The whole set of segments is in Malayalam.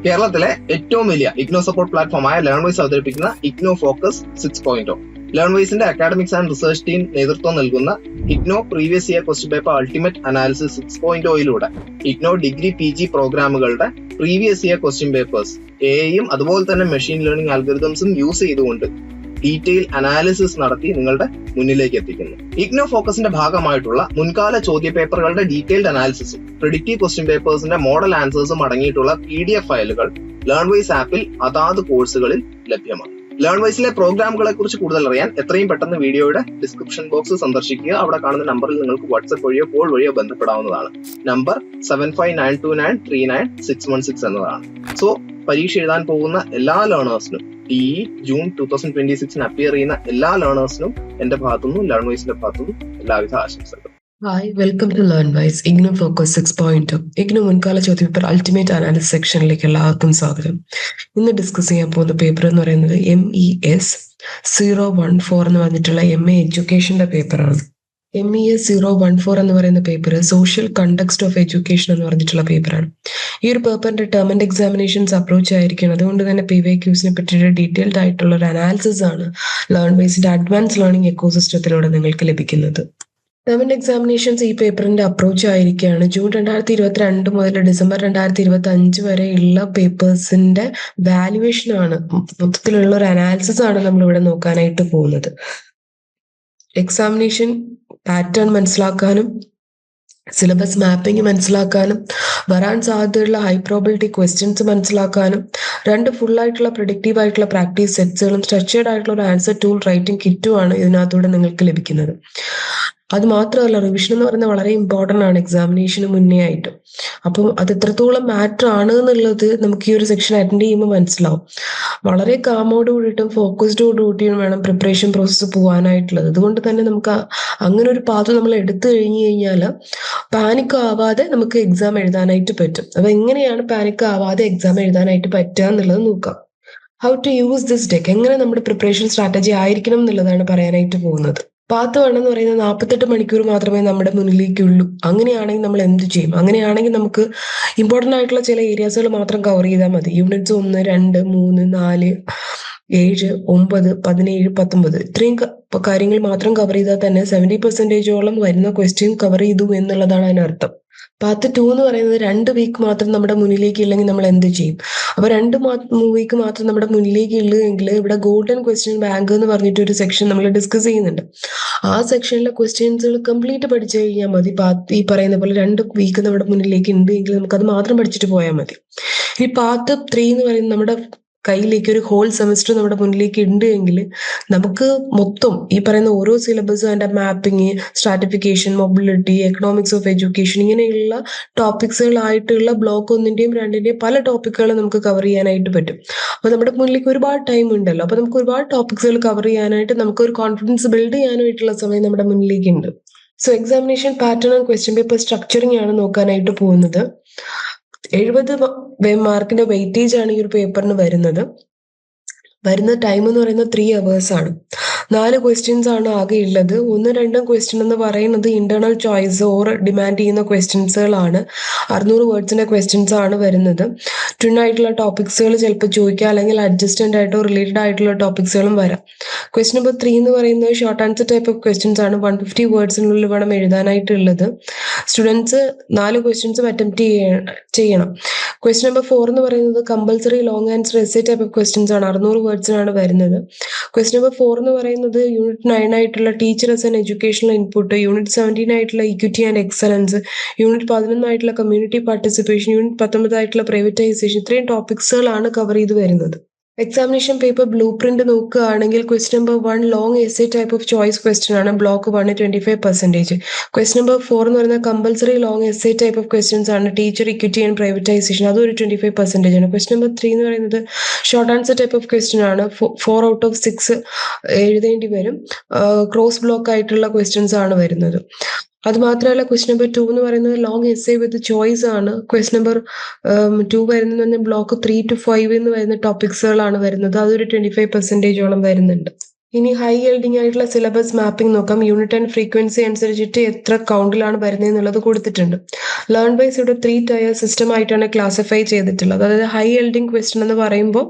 കേരളത്തിലെ ഏറ്റവും വലിയ ഇഗ്നോ സപ്പോർട്ട് പ്ലാറ്റ്ഫോമായ ലേൺവൈസ് അവതരിപ്പിക്കുന്ന ഇഗ്നോ ഫോക്കസ് 6.0. ലേൺവൈസിന്റെ അക്കാഡമിക്സ് ആൻഡ് റിസർച്ച് ടീം നേതൃത്വം നൽകുന്ന IGNOU previous year question paper ultimate analysis 6.0യിലൂടെ ഇഗ്നോ ഡിഗ്രി PG പ്രോഗ്രാമുകളുടെ പ്രീവിയസ് ഇയർ ക്വസ്റ്റ്യൻ പേപ്പേഴ്സ് എയും അതുപോലെ തന്നെ മെഷീൻ ലേണിംഗ് അൽഗോരിതംസും യൂസ് ചെയ്തുകൊണ്ട് ഡീറ്റെയിൽ അനാലിസിസ് നടത്തി നിങ്ങളുടെ മുന്നിലേക്ക് എത്തിക്കുന്നു. ഇഗ്നോ ഫോക്കസിന്റെ ഭാഗമായിട്ടുള്ള മുൻകാല ചോദ്യ പേപ്പറുകളുടെ ഡീറ്റെയിൽഡ് അനാലിസിസും പ്രിഡിക്റ്റീവ് ക്വസ്റ്റ്യൻ പേപ്പേഴ്സിന്റെ മോഡൽ ആൻസേഴ്സും അടങ്ങിയിട്ടുള്ള PDF ഫയലുകൾ ലേൺവൈസ് ആപ്പിൽ അതാത് കോഴ്സുകളിൽ ലഭ്യമാണ്. ലേൺവൈസിലെ പ്രോഗ്രാമുകളെ കുറിച്ച് കൂടുതൽ അറിയാൻ എത്രയും പെട്ടെന്ന് വീഡിയോയുടെ ഡിസ്ക്രിപ്ഷൻ ബോക്സ് സന്ദർശിക്കുക. അവിടെ കാണുന്ന നമ്പറിൽ നിങ്ങൾക്ക് വാട്സ്ആപ്പ് വഴിയോ കോൾ വഴിയോ ബന്ധപ്പെടാവുന്നതാണ്. നമ്പർ 7592939616 എന്നതാണ്. സോ പരീക്ഷ എഴുതാൻ പോകുന്ന എല്ലാ ലേണേഴ്സിനും ജൂൺ 2026 അപ്പിയർ ചെയ്യുന്ന എല്ലാ ലേണേഴ്സിനും എന്റെ ഭാഗത്തുനിന്നും ലേൺവൈസിന്റെ ഭാഗത്തുനിന്നും എല്ലാവിധ ആശംസകളും. Hi, welcome to Learnwise IGNOU focus 6.0. IGNOU മുൻകാല ചോദ്യപേപ്പർ അൾട്ടിമേറ്റ് അനാലിസിസ് സെക്ഷനിലേക്ക് എല്ലാവർക്കും സ്വാഗതം. ഇന്ന് ഡിസ്കസ് ചെയ്യാൻ പോകുന്ന പേപ്പർ എന്ന് പറയുന്നത് MES 014 എന്ന് പറഞ്ഞിട്ടുള്ള MA എഡ്യൂക്കേഷന്റെ പേപ്പറാണ്. MES 014 എന്ന് പറയുന്ന paper social context of education എന്ന് പറഞ്ഞിട്ടുള്ള പേപ്പറാണ്. ഈ ഒരു പേപ്പറിന്റെ ടേം ആൻഡ് എക്സാമിനേഷൻസ് അപ്രോച്ച് ആയിരിക്കണം. അതുകൊണ്ട് തന്നെ PYQസിനെ പറ്റിയിട്ട് ഡീറ്റെയിൽഡ് ആയിട്ടുള്ള ഒരു അനാലിസിസ് ആണ് ലേൺവൈസിന്റെ അഡ്വാൻസ് ലേണിംഗ് എക്കോസിസ്റ്റത്തിലൂടെ നിങ്ങൾക്ക് ലഭിക്കുന്നത്. ടേം ആൻഡ് എക്സാമിനേഷൻസ് ഈ പേപ്പറിന്റെ അപ്രോച്ച് ആയിരിക്കുകയാണ്. ജൂൺ 2022 മുതൽ ഡിസംബർ 2025 വരെ ഉള്ള പേപ്പേഴ്സിന്റെ വാല്യുവേഷൻ ആണ്, മൊത്തത്തിലുള്ള ഒരു അനാലിസിസ് ആണ് നമ്മൾ ഇവിടെ നോക്കാനായിട്ട് പോകുന്നത്. എക്സാമിനേഷൻ പാറ്റേൺ മനസ്സിലാക്കാനും സിലബസ് മാപ്പിംഗ് മനസ്സിലാക്കാനും വരാൻ സാധ്യതയുള്ള ഹൈ പ്രോബിലിറ്റി ക്വസ്റ്റ്യൻസ് മനസ്സിലാക്കാനും 2 ഫുൾ ആയിട്ടുള്ള പ്രൊഡക്റ്റീവ് ആയിട്ടുള്ള പ്രാക്ടീസ് സെറ്റ്സുകളും സ്ട്രക്ചേർഡ് ആയിട്ടുള്ള ഒരു ആൻസർ ടൂൾ റൈറ്റിംഗ് കിറ്റുമാണ് ഇതിനകത്തൂടെ നിങ്ങൾക്ക് ലഭിക്കുന്നത്. അത് മാത്രമല്ല, റിവിഷൻ എന്ന് പറയുന്നത് വളരെ ഇമ്പോർട്ടൻ്റ് ആണ് എക്സാമിനേഷന് മുന്നേ ആയിട്ട്. അപ്പം അത് എത്രത്തോളം മാറ്റർ ആണ് എന്നുള്ളത് നമുക്ക് ഈ ഒരു സെക്ഷൻ അറ്റൻഡ് ചെയ്യുമ്പോൾ മനസ്സിലാവും. വളരെ കാമോട് കൂടിയിട്ടും ഫോക്കസ്ഡോട് കൂടിയും വേണം പ്രിപ്പറേഷൻ പ്രോസസ്സ് പോകാനായിട്ടുള്ളത്. അതുകൊണ്ട് തന്നെ നമുക്ക് അങ്ങനെ ഒരു പാത്ത് നമ്മൾ എടുത്തു കഴിഞ്ഞു കഴിഞ്ഞാൽ പാനിക് ആവാതെ നമുക്ക് എക്സാം എഴുതാനായിട്ട് പറ്റും. അപ്പൊ എങ്ങനെയാണ് പാനിക് ആവാതെ എക്സാം എഴുതാനായിട്ട് പറ്റുക എന്നുള്ളത് നോക്കാം. How to use this deck, എങ്ങനെ നമ്മുടെ പ്രിപ്പറേഷൻ സ്ട്രാറ്റജി ആയിരിക്കണം എന്നുള്ളതാണ് പറയാനായിട്ട് പോകുന്നത്. പാത്ത് 1 എന്ന് പറയുന്നത് 48 മണിക്കൂർ മാത്രമേ നമ്മുടെ മുന്നിലേക്കുള്ളൂ. അങ്ങനെയാണെങ്കിൽ നമ്മൾ എന്ത് ചെയ്യും? അങ്ങനെയാണെങ്കിൽ നമുക്ക് ഇമ്പോർട്ടൻ്റ് ആയിട്ടുള്ള ചില ഏരിയാസുകൾ മാത്രം കവർ ചെയ്താൽ മതി. യൂണിറ്റ്സ് 1, 2, 3, 4, 7, 9, 17, 19 ഇത്രയും കാര്യങ്ങൾ മാത്രം കവർ ചെയ്താൽ തന്നെ 70% വരുന്ന ക്വസ്റ്റ്യൻ കവർ ചെയ്തു എന്നുള്ളതാണ് അതിനർത്ഥം. പാത്ത് 2 എന്ന് പറയുന്നത് 2 വീക്ക് മാത്രം നമ്മുടെ മുന്നിലേക്ക് ഇല്ലെങ്കിൽ നമ്മൾ എന്ത് ചെയ്യും? അപ്പൊ 2 വീക്ക് മാത്രം നമ്മുടെ മുന്നിലേക്ക് ഉള്ളെങ്കിൽ ഇവിടെ ഗോൾഡൻ ക്വസ്റ്റ്യൻ ബാങ്ക് എന്ന് പറഞ്ഞിട്ട് ഒരു സെക്ഷൻ നമ്മൾ ഡിസ്കസ് ചെയ്യുന്നുണ്ട്. ആ സെക്ഷനിലെ ക്വസ്റ്റ്യൻസുകൾ കംപ്ലീറ്റ് പഠിച്ചു കഴിഞ്ഞാൽ മതി. ഈ പറയുന്ന പോലെ 2 വീക്ക് നമ്മുടെ മുന്നിലേക്ക് ഉണ്ട് എങ്കിൽ നമുക്ക് അത് മാത്രം പഠിച്ചിട്ട് പോയാൽ മതി. ഈ പാത്ത് 3 എന്ന് പറയുന്നത് നമ്മുടെ കയ്യിലേക്ക് ഒരു ഹോൾ സെമസ്റ്റർ നമ്മുടെ മുന്നിലേക്ക് ഉണ്ട് എങ്കിൽ നമുക്ക് മൊത്തം ഈ പറയുന്ന ഓരോ സിലബസും അതിന്റെ mapping, stratification, mobility, economics of education ഇങ്ങനെയുള്ള ടോപ്പിക്സുകളായിട്ടുള്ള ബ്ലോക്ക് 1ന്റെയും 2ന്റെയും പല ടോപ്പിക്കുകൾ നമുക്ക് കവർ ചെയ്യാനായിട്ട് പറ്റും. അപ്പൊ നമ്മുടെ മുന്നിലേക്ക് ഒരുപാട് ടൈം ഉണ്ടല്ലോ. അപ്പൊ നമുക്ക് ഒരുപാട് ടോപ്പിക്സുകൾ കവർ ചെയ്യാനായിട്ട് നമുക്ക് ഒരു കോൺഫിഡൻസ് ബിൽഡ് ചെയ്യാനായിട്ടുള്ള സമയം നമ്മുടെ മുന്നിലേക്ക് ഉണ്ട്. So examination pattern and question paper structuring ആണ് നോക്കാനായിട്ട് പോകുന്നത്. 70 മാർക്കിന്റെ വെയിറ്റേജ് ആണ് ഈ ഒരു പേപ്പറിന് വരുന്നത്. വരുന്ന ടൈം എന്ന് പറയുന്നത് 3 hours ആണ്. 4 ക്വസ്റ്റ്യൻസ് ആണ് ആകെ ഉള്ളത്. 1, 2 ക്വസ്റ്റ്യൻ എന്ന് പറയുന്നത് ഇന്റേണൽ ചോയ്സ് ഓർ ഡിമാൻഡ് ചെയ്യുന്ന ക്വസ്റ്റ്യൻസുകളാണ്. 600 വേർഡ്സിന്റെ ക്വസ്റ്റ്യൻസ് ആണ് വരുന്നത്. ട്വിൻ ആയിട്ടുള്ള ടോപ്പിക്സുകൾ ചിലപ്പോൾ ചോദിക്കുക, അല്ലെങ്കിൽ അഡ്ജസ്റ്റന്റ് ആയിട്ടോ റിലേറ്റഡ് ആയിട്ടുള്ള ടോപ്പിക്സുകളും വരാം. ക്വസ്റ്റ്യൻ നമ്പർ 3 എന്ന് പറയുന്നത് short answer type of questions ആണ്. 150 വേർഡ്സിനുള്ളിൽ വേണം എഴുതാനായിട്ടുള്ളത്. സ്റ്റുഡൻസ് 4 ക്വസ്റ്റ്യൻസും അറ്റംപ്റ്റ് ചെയ്യണം. ക്വസ്റ്റ്യൻ നമ്പർ 4 എന്ന് പറയുന്നത് compulsory long answer essay type of questions ആണ്. 600 വേർഡ്സിനാണ് വരുന്നത്. ക്വസ്റ്റ്യൻ നമ്പർ 4 എന്ന് പറയുന്നത് യൂണിറ്റ് 9 ആയിട്ടുള്ള teacher as an educational input, unit 17 ആയിട്ടുള്ള ഇക്വിറ്റി ആൻഡ് എക്സലൻസ്, യൂണിറ്റ് 11 ആയിട്ടുള്ള കമ്മ്യൂണിറ്റി പാർട്ടിസിപ്പേഷൻ, യൂണിറ്റ് 19 ആയിട്ടുള്ള പ്രൈവറ്റൈസേഷൻ, ഇത്രയും ടോപ്പിക്സുകളാണ് കവർ ചെയ്ത് വരുന്നത്. എക്സാമിനേഷൻ പേപ്പർ ബ്ലൂ പ്രിന്റ് നോക്കുകയാണെങ്കിൽ question number 1 long essay type of choice question ആണ്. ബ്ലോക്ക് 1 25%. ക്വസ്റ്റ്യൻ നമ്പർ 4 എന്ന് പറയുന്നത് compulsory long essay type of questions ആണ്. ടീച്ചർ, ഇക്വിറ്റി ആൻഡ് പ്രൈവറ്റൈസേഷൻ, അതൊരു 25% ആണ്. ക്വസ്റ്റ്യൻ നമ്പർ 3 എന്ന് പറയുന്നത് short answer type of question ആണ്. 4 out of 6 എഴുതേണ്ടി വരും. ക്രോസ് ബ്ലോക്ക് ആയിട്ടുള്ള ക്വസ്റ്റ്യൻസ് ആണ് വരുന്നത്. അത് മാത്രമല്ല ക്വസ്റ്റ്യൻ നമ്പർ 2 എന്ന് പറയുന്നത് ലോങ് എസ്സേ വിത്ത് ചോയ്സ് ആണ്. ക്വസ്റ്റ്യൻ നമ്പർ 2 വരുന്നത് ബ്ലോക്ക് 3 to 5 എന്ന് വരുന്ന ടോപ്പിക്സുകളാണ് വരുന്നത്. അതൊരു 25% വരുന്നുണ്ട്. ഇനി ഹൈ യീൽഡിംഗ് ആയിട്ടുള്ള സിലബസ് മാപ്പിംഗ് നോക്കാം. യൂണിറ്റ് ആൻഡ് ഫ്രീക്വൻസി അനുസരിച്ചിട്ട് എത്ര കൗണ്ടിലാണ് വരുന്നത് എന്നുള്ളത് കൊടുത്തിട്ടുണ്ട്. ലേൺ ബൈസ് ഇവിടെ 3 ടയർ സിസ്റ്റം ആയിട്ടാണ് ക്ലാസിഫൈ ചെയ്തിട്ടുള്ളത്. അതായത് ഹൈ യീൽഡിംഗ് ക്വസ്റ്റ്യൻ എന്ന് പറയുമ്പോൾ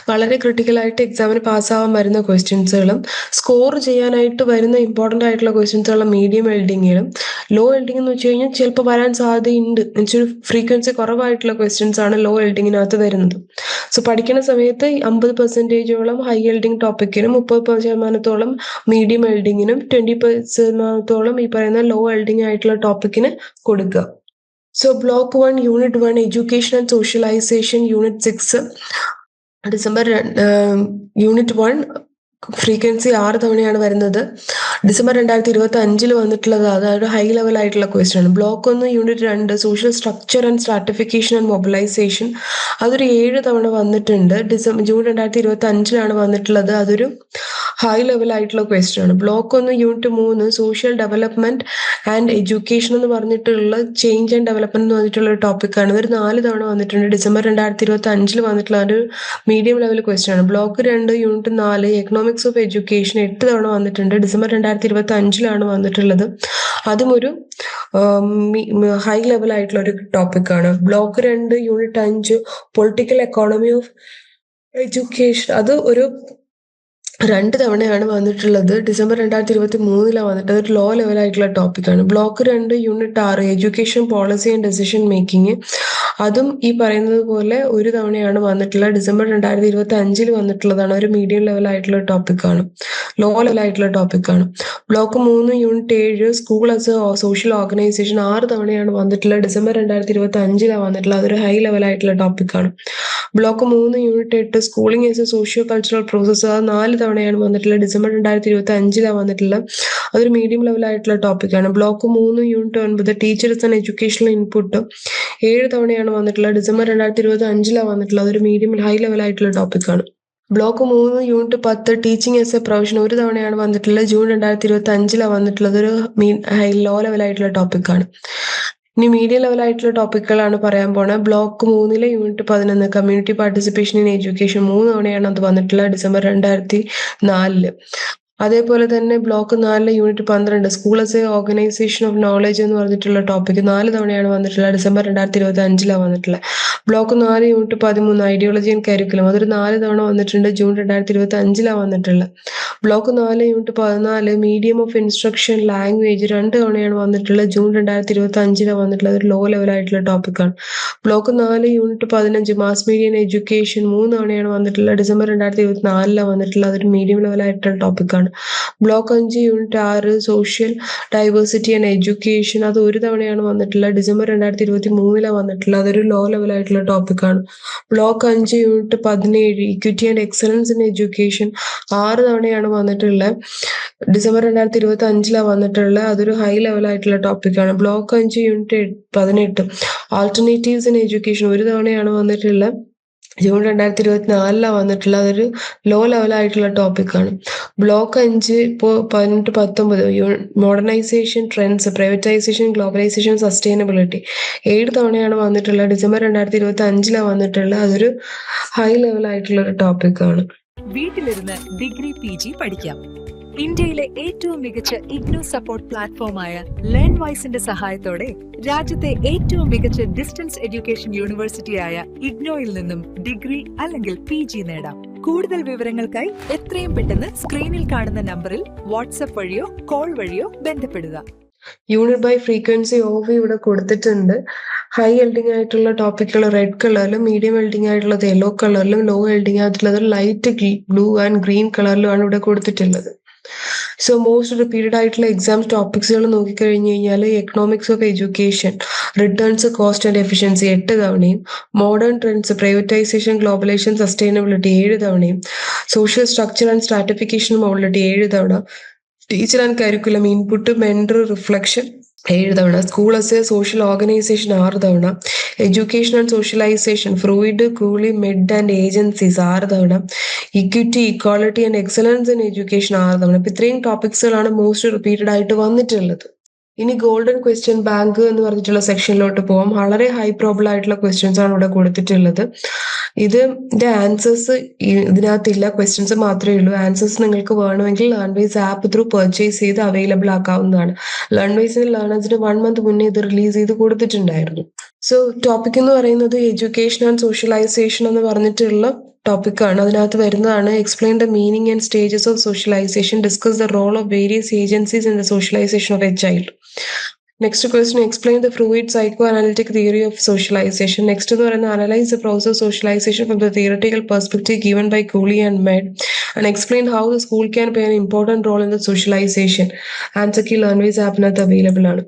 വളരെ ക്രിട്ടിക്കൽ ആയിട്ട് എക്സാമിന് പാസ്സാവാൻ വരുന്ന ക്വസ്റ്റ്യൻസുകളും സ്കോർ ചെയ്യാനായിട്ട് വരുന്ന ഇമ്പോർട്ടൻ്റ് ആയിട്ടുള്ള ക്വസ്റ്റ്യൻസുകളും മീഡിയം എൽഡിങ്ങിലും, ലോ എൽഡിംഗ് എന്ന് വെച്ച് കഴിഞ്ഞാൽ ചിലപ്പോൾ വരാൻ സാധ്യതയുണ്ട്. എന്നുവെച്ചാൽ ഫ്രീക്വൻസി കുറവായിട്ടുള്ള ക്വസ്റ്റ്യൻസ് ആണ് ലോ എൽഡിങ്ങിനകത്ത് വരുന്നത്. സോ പഠിക്കുന്ന സമയത്ത് 50% ഹൈ എൽഡിംഗ് ടോപ്പിക്കിനും 30% മീഡിയം എൽഡിങ്ങിനും 20% ഈ പറയുന്ന ലോ എൽഡിംഗ് ആയിട്ടുള്ള ടോപ്പിക്കിന് കൊടുക്കുക. So block 1 unit 1 education and socialisation unit 6 December unit 1 frequency 6 തവണയാണ് വരുന്നത്. ഡിസംബർ 2025 വന്നിട്ടുള്ളത് അതായത് ഹൈ ലെവൽ ആയിട്ടുള്ള ക്വസ്റ്റ്യൻ ആണ്. Block 1 unit 2 social structure and stratification and mobilisation അതൊരു 7 തവണ വന്നിട്ടുണ്ട്. ജൂൺ 2025 വന്നിട്ടുള്ളത്. അതൊരു ഹൈ ലെവൽ ആയിട്ടുള്ള ക്വസ്റ്റ്യൻ ആണ്. Block 1 unit 3 social development and education എന്ന് പറഞ്ഞിട്ടുള്ള ചേഞ്ച് ആൻഡ് ഡെവലപ്മെന്റ് എന്ന് പറഞ്ഞിട്ടുള്ള ഒരു ടോപ്പിക്കാണ്. ഇതൊരു 4 തവണ വന്നിട്ടുണ്ട്. ഡിസംബർ 2025 വന്നിട്ടുള്ള ഒരു മീഡിയം ലെവൽ ക്വസ്റ്റ്യൻ ആണ്. Block 2 unit 4 economics of education 8 തവണ വന്നിട്ടുണ്ട്. ഡിസംബർ 2025 വന്നിട്ടുള്ളത്. അതും ഒരു ഹൈ ലെവൽ ആയിട്ടുള്ള ഒരു ടോപ്പിക്കാണ്. Block 2 unit 5 political economy of education അത് ഒരു 2 തവണയാണ് വന്നിട്ടുള്ളത്. ഡിസംബർ 2023 വന്നിട്ട് ഒരു ലോ ലെവൽ ആയിട്ടുള്ള ടോപ്പിക്കാണ്. Block 2 unit 6 education policy and decision making അതും ഈ പറയുന്നത് പോലെ ഒരു തവണയാണ് വന്നിട്ടുള്ളത്. ഡിസംബർ 2025 വന്നിട്ടുള്ളതാണ്. ഒരു മീഡിയം ലെവൽ ആയിട്ടുള്ള ടോപ്പിക്കാണ്, ലോ ലെവൽ ആയിട്ടുള്ള ടോപ്പിക്കാണ്. Block 3 unit 7 school as a social organisation 6 തവണയാണ് വന്നിട്ടുള്ളത്. ഡിസംബർ 2025 വന്നിട്ടുള്ളത്. അതൊരു ഹൈ ലെവൽ ആയിട്ടുള്ള ടോപ്പിക്കാണ്. Block 3 unit 8 schooling as A socio cultural process അത് 4 തവണയാണ് വന്നിട്ടുള്ളത്. ഡിസംബർ 2025 വന്നിട്ടുള്ളത്. അതൊരു മീഡിയം ലെവൽ ആയിട്ടുള്ള ടോപ്പിക്കാണ്. Block 3 unit 9 teachers and educational input 7 തവണയാണ് വന്നിട്ടുള്ളത്. ഡിസംബർ 2025 വന്നിട്ടുള്ളത്. അതൊരു മീഡിയം ഹൈ ലെവൽ ആയിട്ടുള്ള ടോപ്പിക്കാണ്. Block 3 unit 10 teaching as A profession 1 തവണയാണ് വന്നിട്ടുള്ളത്. ജൂൺ 2025 വന്നിട്ടുള്ളത്. ഒരു ഹൈ ലോ ലെവൽ ആയിട്ടുള്ള ടോപ്പിക്കാണ്. ഇനി മീഡിയം ലെവൽ ആയിട്ടുള്ള ടോപ്പിക്കുകളാണ് പറയാൻ പോണത്. Block 3 unit 11 community participation in education 3 തവണയാണ് അത് വന്നിട്ടുള്ളത്. ഡിസംബർ 2004. അതേപോലെ തന്നെ block 4 unit 12 school as A organisation of knowledge എന്ന് പറഞ്ഞിട്ടുള്ള ടോപ്പിക് 4 തവണയാണ് വന്നിട്ടുള്ളത്. ഡിസംബർ 2025 വന്നിട്ടുള്ളത്. Block 4 unit 13 ideology and curriculum അതൊരു 4 തവണ വന്നിട്ടുണ്ട്. ജൂൺ 2025 വന്നിട്ടുള്ളത്. Block 4 unit 14 medium of instruction language 2 തവണയാണ് വന്നിട്ടുള്ളത്. ജൂൺ 2025 വന്നിട്ടുള്ളത്. ഒരു ലോ ലെവൽ ആയിട്ടുള്ള ടോപ്പിക്കാണ്. Block 4 unit 15 mass media and education 3 തവണയാണ് വന്നിട്ടുള്ളത്. ഡിസംബർ 2024 വന്നിട്ടുള്ളത്. അതൊരു മീഡിയം ലെവൽ ആയിട്ടുള്ള ടോപ്പിക്കാണ്. Block 5 unit 6 social diversity and education അത് 1 തവണയാണ് വന്നിട്ടുള്ളത്. ഡിസംബർ 2023 വന്നിട്ടുള്ളത്. അതൊരു ലോ ലെവൽ ആയിട്ടുള്ള ടോപ്പിക്കാണ്. Block 5 unit 17 equity and excellence in education 6 തവണയാണ് വന്നിട്ടുള്ളത്. ഡിസംബർ 2025 വന്നിട്ടുള്ളത്. അതൊരു ഹൈ ലെവൽ ആയിട്ടുള്ള ടോപ്പിക്കാണ്. Block 5 unit 18 alternatives in education 1 തവണയാണ് വന്നിട്ടുള്ളത്. ജൂൺ 2024 വന്നിട്ടുള്ള. അതൊരു ലോ ലെവൽ ആയിട്ടുള്ള ടോപ്പിക്കാണ്. ബ്ലോക്ക് 5 ഇപ്പോൾ 18-19 modernisation trends privatisation globalisation sustainability 7 തവണയാണ് വന്നിട്ടുള്ളത്. ഡിസംബർ 2025 വന്നിട്ടുള്ളത്. അതൊരു ഹൈ ലെവൽ ആയിട്ടുള്ള ഒരു ടോപ്പിക്കാണ്. വീട്ടിലിരുന്ന് ഡിഗ്രി PG പഠിക്കാം. ഇന്ത്യയിലെ ഏറ്റവും മികച്ച ഇഗ്നോ സപ്പോർട്ട് പ്ലാറ്റ്ഫോമായ ലേൺ വൈസിന്റെ സഹായത്തോടെ രാജ്യത്തെ ഏറ്റവും മികച്ച ഡിസ്റ്റൻസ് എഡ്യൂക്കേഷൻ യൂണിവേഴ്സിറ്റിയായ ഇഗ്നോയിൽ നിന്നും ഡിഗ്രി അല്ലെങ്കിൽ PG നേടാം. കൂടുതൽ വിവരങ്ങൾക്കായി എത്രയും പെട്ടെന്ന് സ്ക്രീനിൽ കാണുന്ന നമ്പറിൽ വാട്സ്ആപ്പ് വഴിയോ കോൾ വഴിയോ ബന്ധപ്പെടുക. യൂണിറ്റ് ബൈ ഫ്രീക്വൻസി ഓഫ് ഇവിടെ കൊടുത്തിട്ടുണ്ട്. ഹൈ എൽഡിംഗ് ആയിട്ടുള്ള ടോപ്പിക്കുകൾ റെഡ് കളറിലും, മീഡിയം എൽഡിംഗ് ആയിട്ടുള്ളത് യെല്ലോ കളറിലും, ലോ എൽഡിംഗ് ആയിട്ടുള്ളത് ലൈറ്റ് ബ്ലൂ ആൻഡ് ഗ്രീൻ കളറിലുമാണ് ഇവിടെ കൊടുത്തിട്ടുള്ളത്. സോ മോസ്റ്റ് റിപ്പീറ്റഡ് ആയിട്ടുള്ള എക്സാം ടോപ്പിക്സുകൾ നോക്കിക്കഴിഞ്ഞു കഴിഞ്ഞാൽ economics of education returns cost and efficiency 8 തവണയും, modern trends privatisation globalisation sustainability 7 തവണയും, social structure and stratification mobility 7 തവണ, teacher and curriculum input mentor reflection 7 തവണ, school as a social organisation 6 തവണ, education and socialisation Freud Cooley Mead and agencies 6 തവണ, equity equality and excellence in education 6 തവണ. ഇപ്പൊ ഇത്രയും ടോപ്പിക്സുകളാണ് മോസ്റ്റ് റിപ്പീറ്റഡ് ആയിട്ട് വന്നിട്ടുള്ളത്. ഇനി ഗോൾഡൻ ക്വസ്റ്റ്യൻ ബാങ്ക് എന്ന് പറഞ്ഞിട്ടുള്ള സെക്ഷനിലോട്ട് പോകാം. വളരെ ഹൈ പ്രോബിൾ ആയിട്ടുള്ള ക്വസ്റ്റ്യൻസ് ആണ് ഇവിടെ കൊടുത്തിട്ടുള്ളത്. ഇതിന്റെ ആൻസേഴ്സ് ഇതിനകത്തില്ല, ക്വസ്റ്റ്യൻസ് മാത്രമേ ഉള്ളൂ. ആൻസേഴ്സ് നിങ്ങൾക്ക് വേണമെങ്കിൽ ലേൺവൈസ് ആപ്പ് ത്രൂ പർച്ചേസ് ചെയ്ത് അവൈലബിൾ ആക്കാവുന്നതാണ്. ലേൺവൈസിന് ലേണേഴ്സിന് 1 month മുന്നേ ഇത് റിലീസ് ചെയ്ത് കൊടുത്തിട്ടുണ്ടായിരുന്നു. സോ ടോപ്പിക് എന്ന് പറയുന്നത് എഡ്യൂക്കേഷൻ ആൻഡ് സോഷ്യലൈസേഷൻ എന്ന് പറഞ്ഞിട്ടുള്ള ടോപ്പിക്കാണ്. അതിനകത്ത് വരുന്നതാണ് explain the meaning and stages of socialisation, discuss the role of various agencies in the socialisation of a child. Next question, explain the Freud psychoanalytic theory of socialization. Next എന്ന് പറയുന്നത് analyze the process of socialization from the theoretical perspective given by Cooley and Mead and explain how the school can play an important role in the socialization. Answer key Learnwise ആപ്പിനകത്ത് അവൈലബിൾ ആണ്.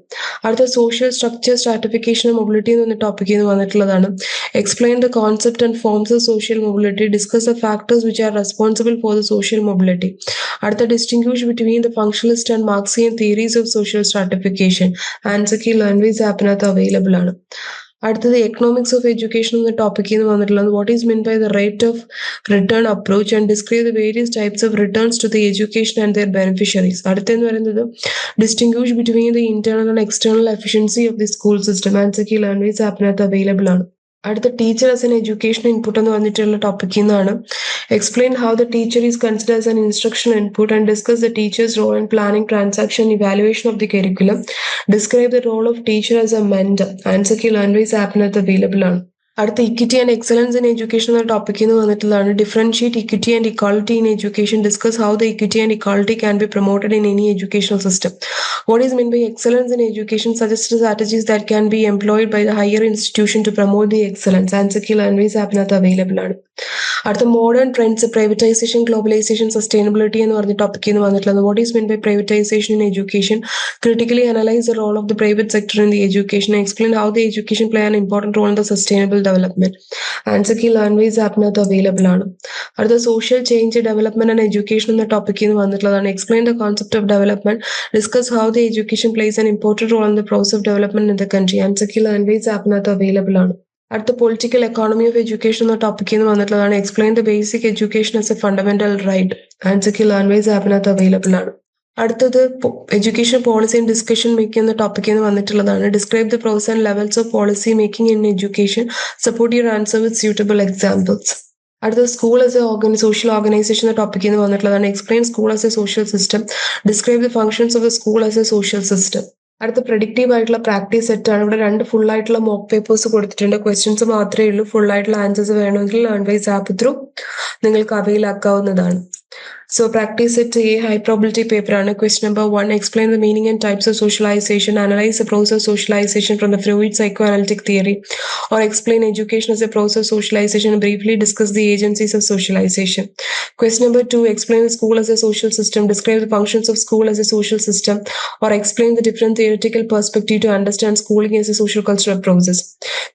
അടുത്ത സോഷ്യൽ സ്ട്രക്ചർ, സ്ട്രാറ്റിഫിക്കേഷൻ, മൊബിലിറ്റി എന്ന ടോപ്പിക്കിൽ നിന്ന് വന്നിട്ടുള്ളതാണ്. Explain the concept and forms of social mobility, discuss the factors which are responsible for the social mobility. അടുത്ത distinguish between the functionalist and Marxian theories of social stratification. Answer key Learnwise ആപ്പിനകത്ത് അവൈലബിൾ ആണ്. അടുത്തത് എക്കണോമിക്സ് ഓഫ് എഡ്യൂക്കേഷൻ എന്ന ടോപ്പിക്കിൽ നിന്ന് വന്നിട്ടുള്ളത് what is mean by the rate of return approach and describe the various types of returns to the education and their beneficiaries. അടുത്തെന്ന് പറയുന്നത് distinguish between the internal and external efficiency of the school system. Answer key Learnwise ആപ്പിനകത്ത് അവൈലബിൾ ആണ്. അടുത്ത teacher as an education input എന്ന് പറഞ്ഞിട്ടുള്ള ടോപ്പിക്കിൽ നിന്നാണ് explain how the teacher is consider as an instructional input and discuss the teachers role in planning, transaction, evaluation of the curriculum. Describe the role of teacher as a mentor. Answer key Learnwise ആപ്പിനകത്ത് അവൈലബിൾ ആണ്. അടുത്ത equity and excellence in education എന്ന ടോപ്പിക്കിൽ നിന്ന് വന്നിട്ടുള്ളതാണ് differentiate equity and equality in education, discuss how the equity and equality can be promoted in any educational system. What is mean by excellence in education, suggest strategies that can be employed by the higher institution to promote the excellence. Answer key Learnwise ആപ്പിനകത്ത് അവൈലബിൾ ആണ്. അടുത്ത modern trends, privatisation, globalisation, sustainability എന്ന് പറഞ്ഞ ടോപ്പിക്കിൽ നിന്ന് വന്നിട്ടുള്ളത് what is mean by privatisation in education, critically analyse the role of the private sector in the education, explain how the education play an important role in the sustainable development. Answer key Learnwise ആപ്പിനകത്ത് അവൈലബിൾ ആണ്. അടുത്ത social change, development and education എന്ന ടോപ്പിക്കിൽ നിന്ന് വന്നിട്ടുള്ളതാണ് explain the concept of development, discuss how the education plays an important role in the process of development in the country. Answer key Learnwise ആപ്പിനകത്ത് അവൈലബിൾ ആണ്. അടുത്ത പൊളിറ്റിക്കൽ എക്കോണമി ഓഫ് എഡ്യൂക്കേഷൻ എന്ന ടോപ്പിക്കിൽ നിന്ന് വന്നിട്ടുള്ളതാണ് explain the basic education as a fundamental right. Answer key Learnwise ആപ്പിനകത്ത് അവൈലബിൾ ആണ്. അടുത്തത് education policy and discussion making എന്ന ടോപ്പിക്കിൽ നിന്ന് വന്നിട്ടുള്ളതാണ് describe the pros and levels of policy making in education, support your answer with suitable examples. അടുത്തത് school as a social organisation എന്ന ടോപ്പിക്കിൽ നിന്ന് വന്നിട്ടുള്ളതാണ് explain school as a social system, describe the functions of the school as a social system. അടുത്ത പ്രഡിക്റ്റീവ് ആയിട്ടുള്ള പ്രാക്ടീസ് സെറ്റ് ആണ്. ഇവിടെ 2 ഫുൾ ആയിട്ടുള്ള മോക്ക് പേപ്പേഴ്സ് കൊടുത്തിട്ടുണ്ട്. ക്വസ്റ്റ്യൻസ് മാത്രമേ ഉള്ളൂ. ഫുൾ ആയിട്ടുള്ള ആൻസേഴ്സ് വേണമെങ്കിൽ ലേൺവൈസ് ആപ്പ് ത്രൂ നിങ്ങൾക്ക് avail ആക്കാവുന്നതാണ്. So practice set A, high probability paper ആണ്. Question number 1, explain the meaning and types of socialization, analyze the process of socialization from the Freud psychoanalytic theory, or explain education as a process of socialization and briefly discuss the agencies of socialization. Question number 2, explain the school as a social system, describe the functions of school as a social system, or explain the different theoretical perspective to understand schooling as a social cultural process.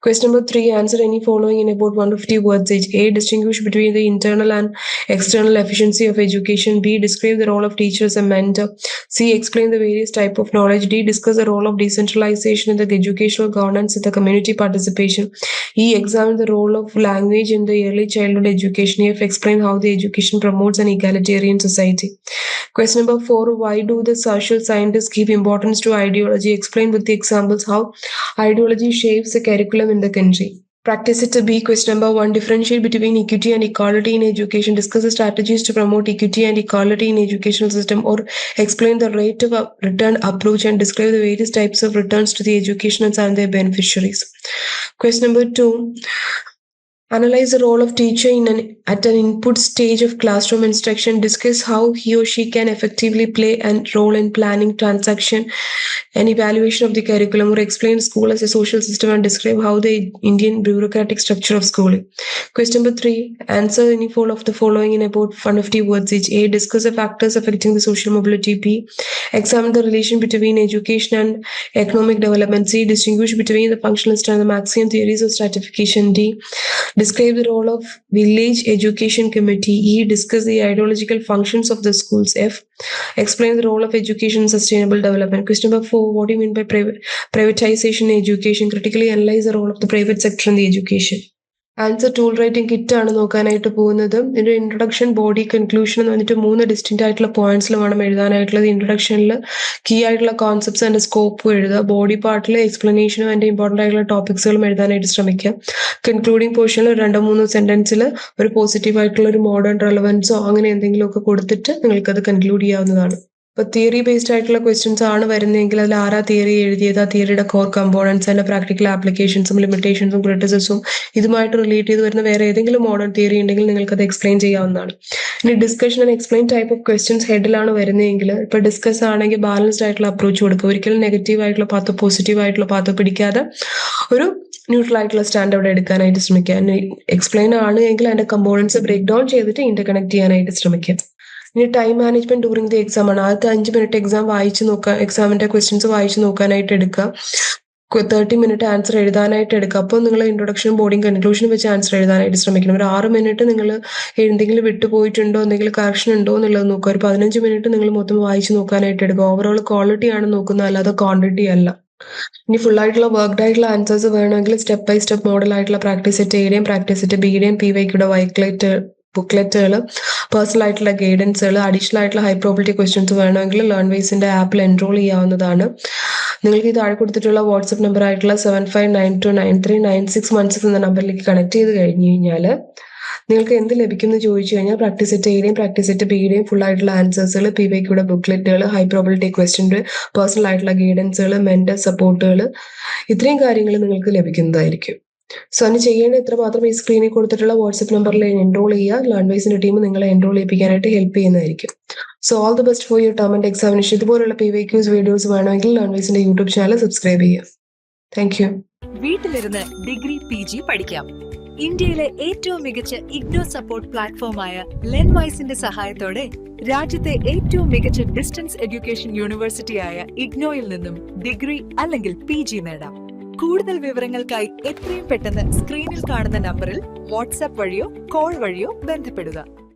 Question number 3, answer any following in about 150 words each. A, distinguish between the internal and external efficiency of education. B, describe the role of teacher as a mentor. C, explain the various type of knowledge. D, discuss the role of decentralization in the educational governance and the community participation. E, examine the role of language in the early childhood education. F, explain how the education promotes an egalitarian society. Question number 4, why do the social scientists give importance to ideology? Explain with the examples how ideology shapes the curriculum in the country. Practice it to B. Question number 1, differentiate between equity and equality in education. Discuss the strategies to promote equity and equality in educational system, or explain the rate of return approach and describe the various types of returns to the educationals and their beneficiaries. Question number 2, analyze the role of teacher at an input stage of classroom instruction. Discuss how he or she can effectively play a role in planning, transaction, and evaluation of the curriculum, or explain school as a social system and describe how the Indian bureaucratic structure of schooling. Question number 3, answer any of the following in about 150 words each. A, discuss the factors affecting the social mobility. B, examine the relation between education and economic development. C, distinguish between the functionalist and the Marxian theories of stratification. D, describe the role of village education committee. E, discuss the ideological functions of the schools. F, explain the role of education in sustainable development. Question number 4, what do you mean by privatization in education? Critically analyze the role of the private sector in the education. Answer tool writing kit ആണ് നോക്കാനായിട്ട് പോകുന്നത്. ഇതിന്റെ ഇൻട്രൊഡക്ഷൻ, ബോഡി, കൺക്ലൂഷൻ എന്ന് പറഞ്ഞിട്ട് 3 ഡിസ്റ്റിന്റ് ആയിട്ടുള്ള പോയിന്റ്സിൽ വേണം എഴുതാനായിട്ടുള്ളത്. ഇൻട്രൊഡക്ഷനിൽ കീ ആയിട്ടുള്ള കോൺസെപ്റ്റ്സ് ആൻഡ് സ്കോപ്പും എഴുതുക. ബോഡി പാർട്ടിൽ എക്സ്പ്ലനേഷനും അതിന്റെ ഇമ്പോർട്ടന്റ് ആയിട്ടുള്ള ടോപ്പിക്സുകളും എഴുതാനായിട്ട് ശ്രമിക്കുക. കൺക്ലൂഡിംഗ് പോർഷനിൽ 2-3 സെന്റൻസിൽ ഒരു പോസിറ്റീവ് ആയിട്ടുള്ള ഒരു മോഡേൺ റെലവൻസോ അങ്ങനെ എന്തെങ്കിലുമൊക്കെ കൊടുത്തിട്ട് നിങ്ങൾക്ക് അത് കൺക്ലൂഡ് ചെയ്യാവുന്നതാണ്. ഇപ്പൊ തിയറി ബേസ്ഡ് ആയിട്ടുള്ള ക്വസ്റ്റ്യൻസ് ആണ് വരുന്നതെങ്കിൽ അതിൽ ആരാ തിയറി എഴുതിയത്, ആ തിയറിയുടെ കോർ കമ്പോണൻസ്, അതിന്റെ പ്രാക്ടിക്കൽ ആപ്ലിക്കേഷൻസും ലിമിറ്റേഷൻസും ക്രിറ്റിസിസും ഇതുമായിട്ട് റിലേറ്റ് ചെയ്ത് വരുന്ന വേറെ ഏതെങ്കിലും മോഡേൺ തിയറി ഉണ്ടെങ്കിൽ നിങ്ങൾക്ക് അത് എക്സ്പ്ലെയിൻ ചെയ്യാവുന്നതാണ്. ഇനി discussion and explain type of questions ഹെഡിലാണ് വരുന്നതെങ്കിൽ ഇപ്പൊ ഡിസ്കസ് ആണെങ്കിൽ ബാലൻസ്ഡ് ആയിട്ടുള്ള അപ്രോച്ച് കൊടുക്കുക. ഒരിക്കലും നെഗറ്റീവ് ആയിട്ടുള്ള പാത്തോ പോസിറ്റീവ് ആയിട്ടുള്ള പാത്തോ പിടിക്കാതെ ഒരു ന്യൂട്രൽ ആയിട്ടുള്ള സ്റ്റാൻഡ് അവിടെ എടുക്കാനായിട്ട് ശ്രമിക്കുക. എക്സ്പ്ലെയിൻ ആണ് എങ്കിൽ അതിന്റെ കമ്പോണൻസ് ബ്രേക്ക് ഡൗൺ ചെയ്തിട്ട് ഇന്റർകണക്ട് ചെയ്യാനായിട്ട് ശ്രമിക്കുക. ഇനി time management during the exam ആണ്. ആദ്യത്തെ 5 മിനിറ്റ് എക്സാം വായിച്ചു നോക്കുക, എക്സാമിന്റെ ക്വസ്റ്റ്യൻസ് വായിച്ചു നോക്കാനായിട്ട് എടുക്കുക. 30 മിനിറ്റ് ആൻസർ എഴുതാനായിട്ട് എടുക്കുക. അപ്പോൾ നിങ്ങൾ ഇൻട്രൊഡക്ഷൻ, ബോഡിയും കൺക്ലൂഷനും വെച്ച് ആൻസർ എഴുതാനായിട്ട് ശ്രമിക്കണം. ഒരു 6 മിനിറ്റ് നിങ്ങൾ എന്തെങ്കിലും വിട്ടുപോയിട്ടുണ്ടോ, എന്തെങ്കിലും കറക്ഷൻ ഉണ്ടോ എന്നുള്ളത് നോക്കുക. ഒരു 15 മിനിറ്റ് നിങ്ങൾ മൊത്തം വായിച്ചു നോക്കാനായിട്ട് എടുക്കുക. ഓവറോൾ ക്വാളിറ്റി ആണ് നോക്കുന്നത്, അല്ലാതെ ക്വാണ്ടിറ്റി അല്ല. ഇനി ഫുൾ ആയിട്ടുള്ള വർക്ക്ഡ് ആയിട്ടുള്ള ആൻസേഴ്സ് വേണമെങ്കിൽ സ്റ്റെപ്പ് ബൈ സ്റ്റെപ്പ് മോഡൽ ആയിട്ടുള്ള പ്രാക്ടീസ് സെറ്റ് എയുടെയും പ്രാക്ടീസ് സെറ്റ് ബിയുടെയും PYQയുടെ ബുക്ക്ലെറ്റുകൾ, പേഴ്സണൽ ആയിട്ടുള്ള ഗൈഡൻസുകൾ, അഡീഷണൽ ആയിട്ടുള്ള ഹൈ പ്രോബിലിറ്റി ക്വസ്റ്റ്യൻസ് വേണമെങ്കിൽ ലേൺവൈസിന്റെ ആപ്പിൽ എൻറോൾ ചെയ്യാവുന്നതാണ്. നിങ്ങൾക്ക് ഈ താഴെ കൊടുത്തിട്ടുള്ള വാട്സ്ആപ്പ് നമ്പർ ആയിട്ടുള്ള 7592939616 എന്ന നമ്പറിലേക്ക് കണക്ട് ചെയ്ത് കഴിഞ്ഞു കഴിഞ്ഞാൽ നിങ്ങൾക്ക് എന്ത് ലഭിക്കും എന്ന് ചോദിച്ചു കഴിഞ്ഞാൽ പ്രാക്ടീസ് സെറ്റ് എയുടെയും പ്രാക്ടീസ് സെറ്റ് ബിയുടെയും ഫുൾ ആയിട്ടുള്ള ആൻസേഴ്സുകൾ, PYQയുടെ ബുക്ക്ലെറ്റുകൾ, ഹൈ പ്രോബിലിറ്റി ക്വസ്റ്റ്യൻ, പേഴ്സണൽ ആയിട്ടുള്ള ഗൈഡൻസുകൾ, മെന്റർ സപ്പോർട്ടുകൾ, ഇത്രയും കാര്യങ്ങൾ നിങ്ങൾക്ക് ലഭിക്കുന്നതായിരിക്കും. സോ അതിന് ചെയ്യേണ്ട ഇത്ര മാത്രം ഈ സ്ക്രീനിൽ കൊടുത്തിട്ടുള്ള വാട്സ്ആപ്പ് നമ്പറിൽ എൻറോൾ ചെയ്യുക. ലേൺവൈസിന്റെ ടീം നിങ്ങളെ എൻറോൾ ചെയ്യിപ്പിക്കാനായിട്ട് ഹെൽപ്പ് ചെയ്യുന്നതായിരിക്കും. So all the best for your term and examination. ഇതുപോലുള്ള PYQs വീഡിയോസ് വേണമെങ്കിൽ ലേൺവൈസിന്റെ യൂട്യൂബ് ചാനൽ സബ്സ്ക്രൈബ് ചെയ്യുക. Thank you. വീട്ടിലിരുന്ന് ഡിഗ്രി PG പഠിക്കാം. ഇന്ത്യയിലെ ഏറ്റവും മികച്ച ഇഗ്നോ സപ്പോർട്ട് പ്ലാറ്റ്ഫോമായ ലെൻവൈസിന്റെ സഹായത്തോടെ രാജ്യത്തെ ഏറ്റവും മികച്ച ഡിസ്റ്റൻസ് എഡ്യൂക്കേഷൻ യൂണിവേഴ്സിറ്റിയായ ഇഗ്നോയിൽ നിന്നും ഡിഗ്രി അല്ലെങ്കിൽ PG നേടാം. കൂടുതൽ വിവരങ്ങൾക്കായി എത്രയും പെട്ടെന്ന് സ്ക്രീനിൽ കാണുന്ന നമ്പറിൽ വാട്സാപ്പ് വഴിയോ കോൾ വഴിയോ ബന്ധപ്പെടുക.